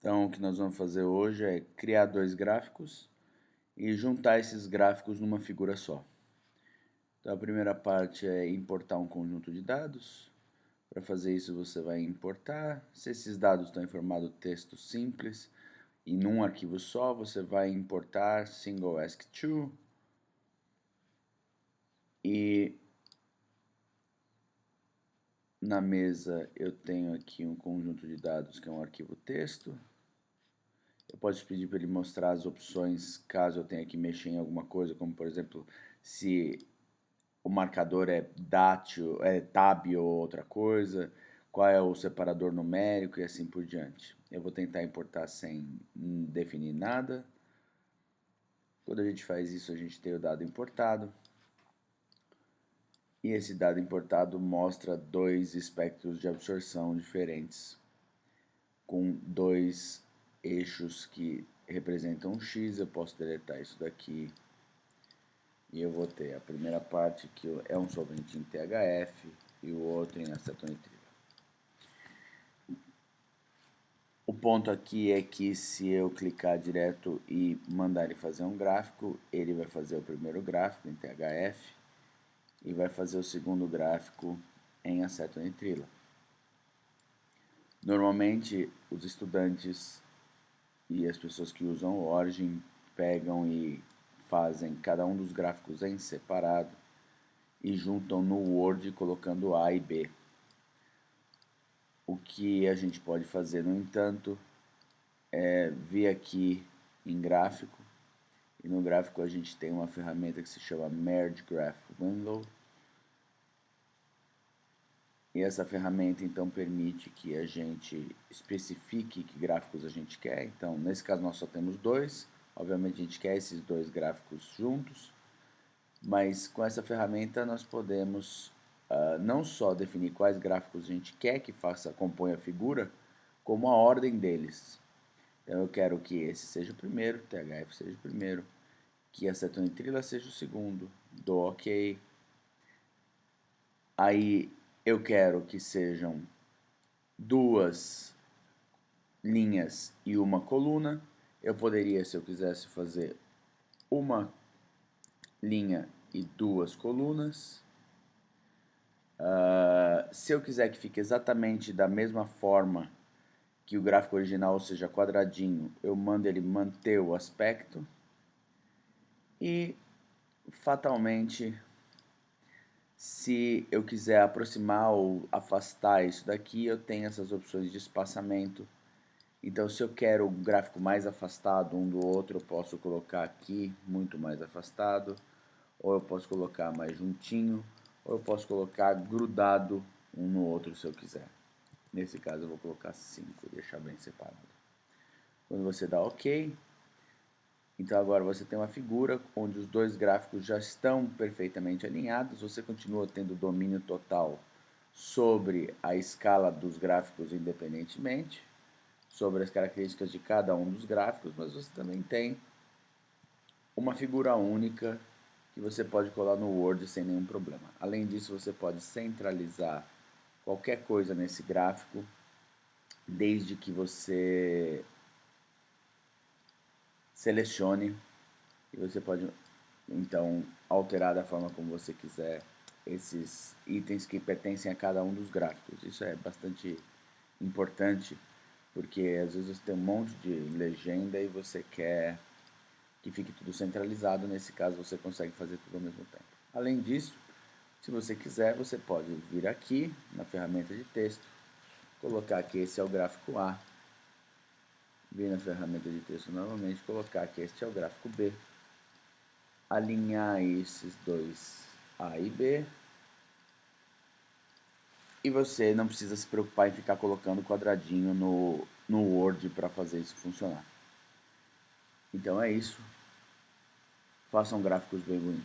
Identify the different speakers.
Speaker 1: Então, o que nós vamos fazer hoje é criar dois gráficos e juntar esses gráficos numa figura só. Então, a primeira parte é importar um conjunto de dados. Para fazer isso, você vai importar. Se esses dados estão em formato texto simples e num arquivo só, você vai importar single ASCII2 e na mesa eu tenho aqui um conjunto de dados que é um arquivo texto. Eu posso pedir para ele mostrar as opções caso eu tenha que mexer em alguma coisa, como por exemplo, se o marcador é dátil, é tab ou outra coisa, qual é o separador numérico e assim por diante. Eu vou tentar importar sem definir nada. Quando a gente faz isso, a gente tem o dado importado. E esse dado importado mostra dois espectros de absorção diferentes, com dois eixos que representam um x. Eu posso deletar isso daqui e eu vou ter a primeira parte que é um solvente em THF e o outro em acetonitrilo. O ponto aqui é que se eu clicar direto e mandar ele fazer um gráfico, ele vai fazer o primeiro gráfico em THF e vai fazer o segundo gráfico em acetonitrilo. Normalmente, os estudantes e as pessoas que usam o Origin pegam e fazem cada um dos gráficos em separado e juntam no Word colocando A e B. O que a gente pode fazer, no entanto, é vir aqui em gráfico, e no gráfico a gente tem uma ferramenta que se chama Merge Graph Window, e essa ferramenta então permite que a gente especifique que gráficos a gente quer. Então, nesse caso nós só temos dois, obviamente a gente quer esses dois gráficos juntos, mas com essa ferramenta nós podemos não só definir quais gráficos a gente quer que componha a figura, como a ordem deles. Então eu quero que esse seja o primeiro, THF seja o primeiro, que a acetonitrila seja o segundo, dou OK. Aí eu quero que sejam duas linhas e uma coluna. Eu poderia, se eu quisesse, fazer uma linha e duas colunas. Se eu quiser que fique exatamente da mesma forma que o gráfico original, ou seja, quadradinho, eu mando ele manter o aspecto. E, fatalmente, se eu quiser aproximar ou afastar isso daqui, eu tenho essas opções de espaçamento. Então, se eu quero o gráfico mais afastado um do outro, eu posso colocar aqui, muito mais afastado, ou eu posso colocar mais juntinho, ou eu posso colocar grudado um no outro se eu quiser. Nesse caso eu vou colocar 5, deixar bem separado. Quando você dá OK, então agora você tem uma figura onde os dois gráficos já estão perfeitamente alinhados, você continua tendo domínio total sobre a escala dos gráficos independentemente, sobre as características de cada um dos gráficos, mas você também tem uma figura única que você pode colar no Word sem nenhum problema. Além disso, você pode centralizar qualquer coisa nesse gráfico, desde que você selecione, e você pode então alterar da forma como você quiser esses itens que pertencem a cada um dos gráficos. Isso é bastante importante, porque às vezes você tem um monte de legenda e você quer que fique tudo centralizado. Nesse caso você consegue fazer tudo ao mesmo tempo. Além disso, se você quiser, você pode vir aqui na ferramenta de texto, colocar que esse é o gráfico A, vir na ferramenta de texto novamente, colocar que este é o gráfico B, alinhar esses dois A e B, e você não precisa se preocupar em ficar colocando quadradinho no Word para fazer isso funcionar. Então é isso. Façam gráficos bem bonitos.